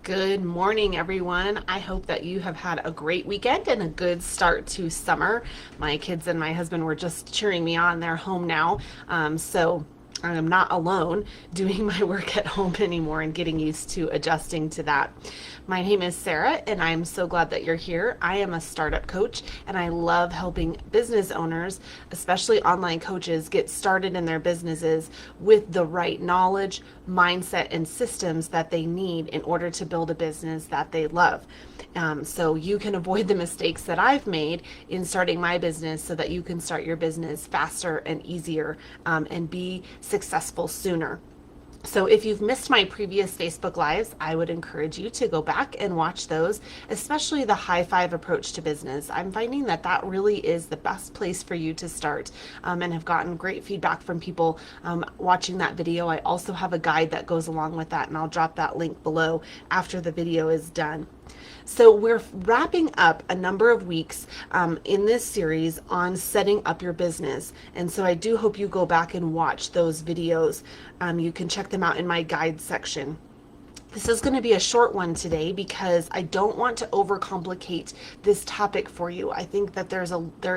Good morning, everyone. I hope that you have had a great weekend and a good start to summer. My kids and my husband were just cheering me on. They're home now. So I am not alone doing my work at home anymore and getting used to adjusting to that. My name is Sarah, and I'm so glad that you're here. I am a startup coach, and I love helping business owners, especially online coaches, get started in their businesses with the right knowledge, mindset, and systems that they need in order to build a business that they love. So you can avoid the mistakes that I've made in starting my business so that you can start your business faster and easier and be successful sooner. So if you've missed my previous Facebook Lives, I would encourage you to go back and watch those, especially the high five approach to business. I'm finding that that really is the best place for you to start, and have gotten great feedback from people watching that video. I also have a guide that goes along with that, and I'll drop that link below after the video is done. So we're wrapping up a number of weeks in this series on setting up your business. And so I do hope you go back and watch those videos. You can check them out in my guide section. This is going to be a short one today because I don't want to overcomplicate this topic for you. I think that there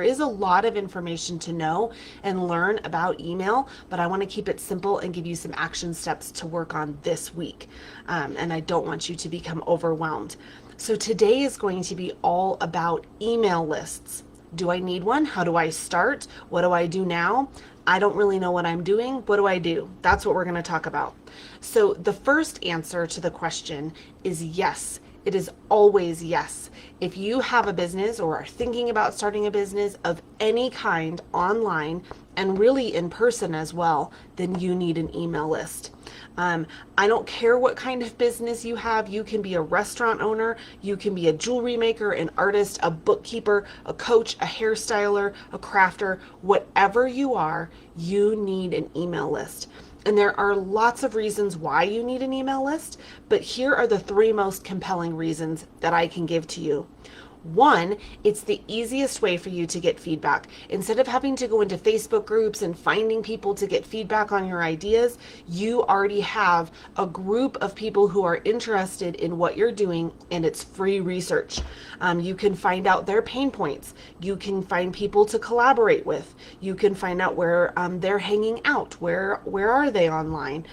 is a lot of information to know and learn about email, but I want to keep it simple and give you some action steps to work on this week. And I don't want you to become overwhelmed. So today is going to be all about email lists. Do I need one? How do I start? What do I do now? I don't really know what I'm doing. What do I do? That's what we're going to talk about. So the first answer to the question is yes. It is always yes. If you have a business or are thinking about starting a business of any kind online and really in person as well, then you need an email list. I don't care what kind of business you have. You can be a restaurant owner, you can be a jewelry maker, an artist, a bookkeeper, a coach, a hairstyler, a crafter, whatever you are, you need an email list. And there are lots of reasons why you need an email list, but here are the three most compelling reasons that I can give to you. One, it's the easiest way for you to get feedback. Instead of having to go into Facebook groups and finding people to get feedback on your ideas, you already have a group of people who are interested in what you're doing, and it's free research. You can find out their pain points. You can find people to collaborate with. You can find out where they're hanging out. Where are they online?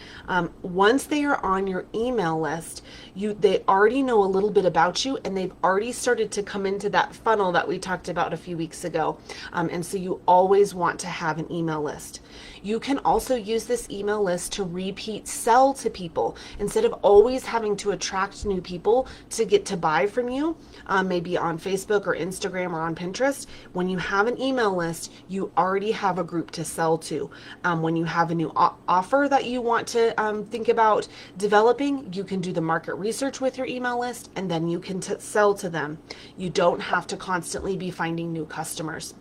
Once they are on your email list, they already know a little bit about you, and they've already started to come into that funnel that we talked about a few weeks ago. And so you always want to have an email list. You can also use this email list to repeat sell to people. Instead of always having to attract new people to get to buy from you, maybe on Facebook or Instagram or on Pinterest, when you have an email list, you already have a group to sell to. When you have a new offer that you want to think about developing, you can do the market research with your email list, and then you can sell to them. You don't have to constantly be finding new customers.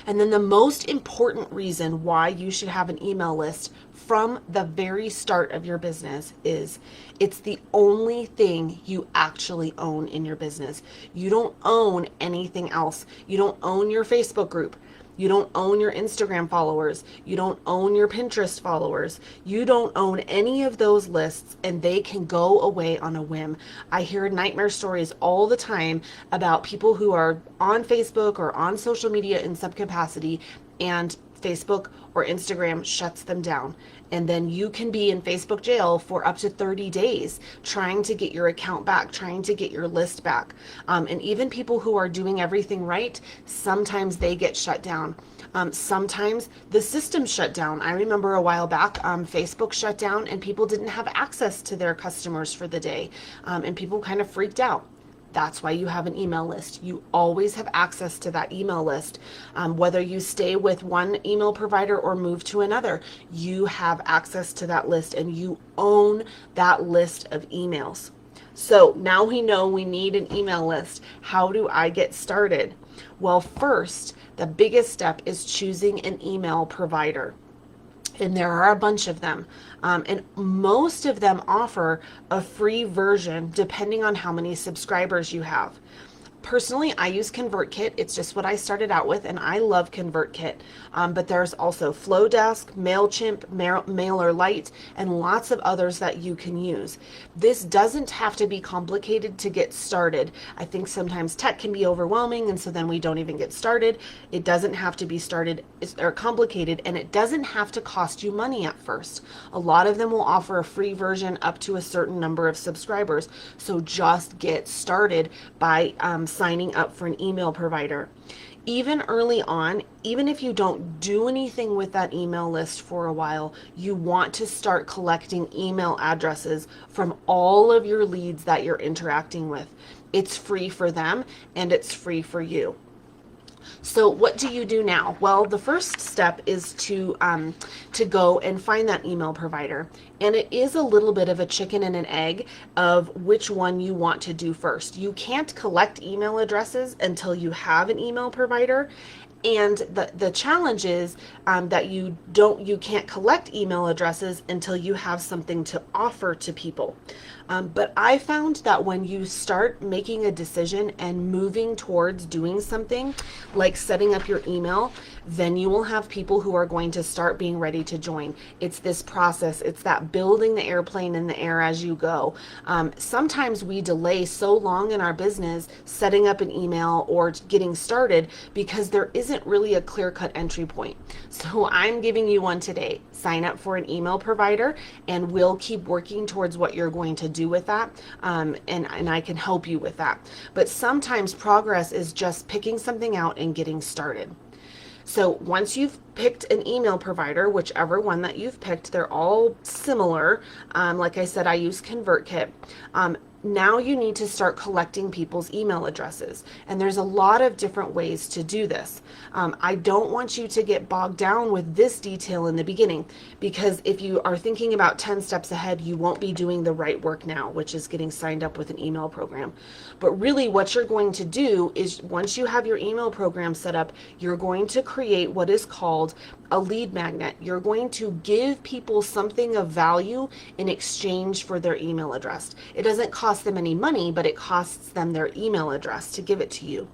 And then the most important reason why you should have an email list from the very start of your business is it's the only thing you actually own in your business. You don't own anything else. You don't own your Facebook group. You don't own your Instagram followers. You don't own your Pinterest followers. You don't own any of those lists, and they can go away on a whim. I hear nightmare stories all the time about people who are on Facebook or on social media in some capacity, and Facebook or Instagram shuts them down. And then you can be in Facebook jail for up to 30 days trying to get your account back, trying to get your list back. And even people who are doing everything right, sometimes they get shut down. Sometimes the system shut down. I remember a while back, Facebook shut down and people didn't have access to their customers for the day. And people kind of freaked out. That's why you have an email list. You always have access to that email list. Whether you stay with one email provider or move to another, you have access to that list and you own that list of emails. So now we know we need an email list. How do I get started? Well, first, the biggest step is choosing an email provider. And there are a bunch of them. And most of them offer a free version depending on how many subscribers you have. Personally, I use ConvertKit. It's just what I started out with, and I love ConvertKit. But there's also Flowdesk, MailChimp, MailerLite, and lots of others that you can use. This doesn't have to be complicated to get started. I think sometimes tech can be overwhelming, and so then we don't even get started. It doesn't have to be started or complicated, and it doesn't have to cost you money at first. A lot of them will offer a free version up to a certain number of subscribers. So just get started by signing up for an email provider. Even early on, even if you don't do anything with that email list for a while, you want to start collecting email addresses from all of your leads that you're interacting with. It's free for them and it's free for you. So what do you do now? Well, the first step is to go and find that email provider. And it is a little bit of a chicken and an egg of which one you want to do first. You can't collect email addresses until you have an email provider. And the challenge is that you can't collect email addresses until you have something to offer to people. But I found that when you start making a decision and moving towards doing something like setting up your email, then you will have people who are going to start being ready to join. It's this process. It's that building the airplane in the air as you go. Sometimes we delay so long in our business setting up an email or getting started because there isn't really a clear-cut entry point. So I'm giving you one today. Sign up for an email provider and we'll keep working towards what you're going to do with that. And I can help you with that. But sometimes progress is just picking something out and getting started. So once you've picked an email provider, whichever one that you've picked, they're all similar. Like I said, I use ConvertKit. Now you need to start collecting people's email addresses. And there's a lot of different ways to do this. I don't want you to get bogged down with this detail in the beginning, because if you are thinking about 10 steps ahead, you won't be doing the right work now, which is getting signed up with an email program. But really what you're going to do is once you have your email program set up, you're going to create what is called a lead magnet. You're going to give people something of value in exchange for their email address. It doesn't cost them any money, but it costs them their email address to give it to you.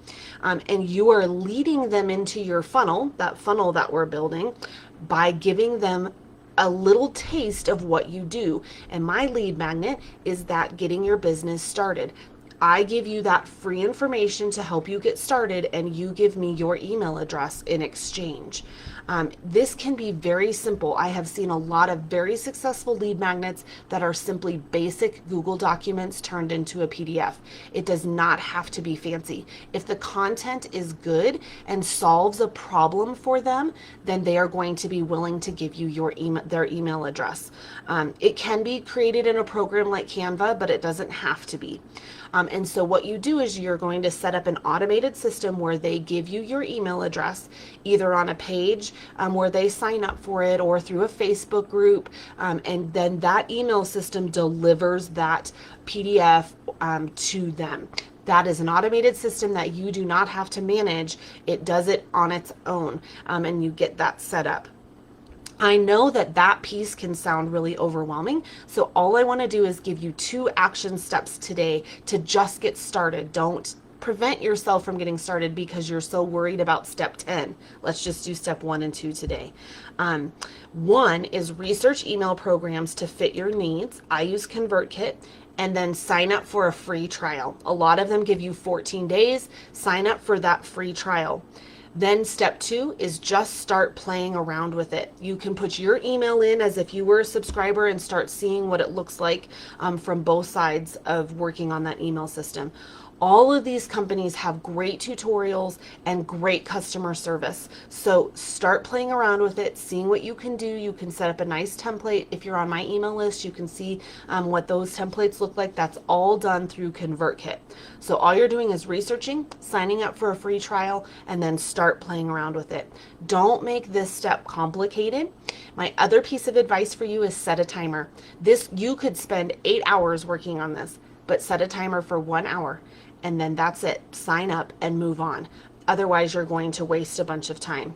And you are leading them into your funnel that we're building, by giving them a little taste of what you do. And my lead magnet is that getting your business started. I give you that free information to help you get started, and you give me your email address in exchange. This can be very simple. I have seen a lot of very successful lead magnets that are simply basic Google documents turned into a PDF. It does not have to be fancy. If the content is good and solves a problem for them, then they are going to be willing to give you their email address. It can be created in a program like Canva, but it doesn't have to be. And so what you do is you're going to set up an automated system where they give you your email address, either on a page where they sign up for it or through a Facebook group. And then that email system delivers that PDF to them. That is an automated system that you do not have to manage. It does it on its own, and you get that set up. I know that piece can sound really overwhelming, so all I want to do is give you 2 action steps today to just get started. Don't prevent yourself from getting started because you're so worried about step 10. Let's just do step 1 and 2 today. 1 is research email programs to fit your needs. I use ConvertKit. And then sign up for a free trial. A lot of them give you 14 days. Sign up for that free trial. Then step 2 is just start playing around with it. You can put your email in as if you were a subscriber and start seeing what it looks like from both sides of working on that email system. All of these companies have great tutorials and great customer service. So start playing around with it, seeing what you can do. You can set up a nice template. If you're on my email list, you can see what those templates look like. That's all done through ConvertKit. So all you're doing is researching, signing up for a free trial, and then start playing around with it. Don't make this step complicated. My other piece of advice for you is set a timer. You could spend 8 hours working on this, but set a timer for 1 hour. And then that's it. Sign up and move on. Otherwise, you're going to waste a bunch of time.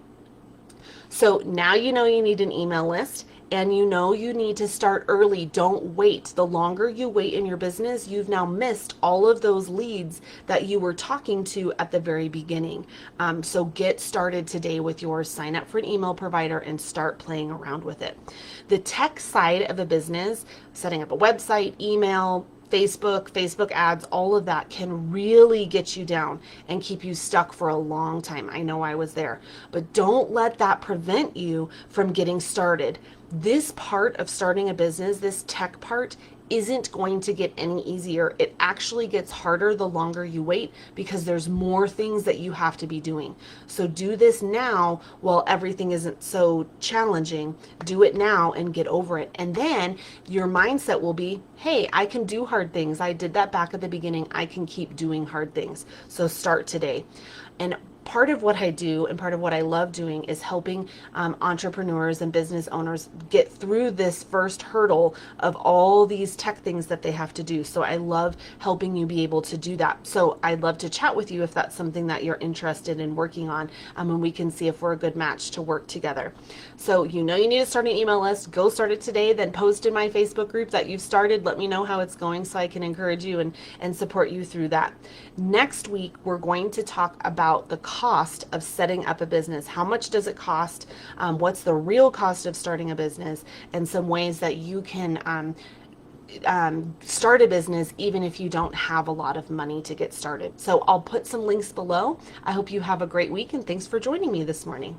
So now you know you need an email list and you know you need to start early. Don't wait. The longer you wait in your business, you've now missed all of those leads that you were talking to at the very beginning. So get started today with yours. Sign up for an email provider and start playing around with it. The tech side of a business, setting up a website, email, Facebook ads, all of that can really get you down and keep you stuck for a long time. I know I was there, but don't let that prevent you from getting started. This part of starting a business, this tech part, isn't going to get any easier. It actually gets harder the longer you wait because there's more things that you have to be doing. So do this now while everything isn't so challenging. Do it now and get over it. And then your mindset will be, hey, I can do hard things. I did that back at the beginning. I can keep doing hard things. So start today. And part of what I do and part of what I love doing is helping entrepreneurs and business owners get through this first hurdle of all these tech things that they have to do. So I love helping you be able to do that. So I'd love to chat with you if that's something that you're interested in working on, and we can see if we're a good match to work together. So you know you need to start an email list. Go start it today, then post in my Facebook group that you've started. Let me know how it's going so I can encourage you and support you through that. Next week, we're going to talk about the cost of setting up a business. How much does it cost? What's the real cost of starting a business? And some ways that you can start a business even if you don't have a lot of money to get started. So I'll put some links below. I hope you have a great week, and thanks for joining me this morning.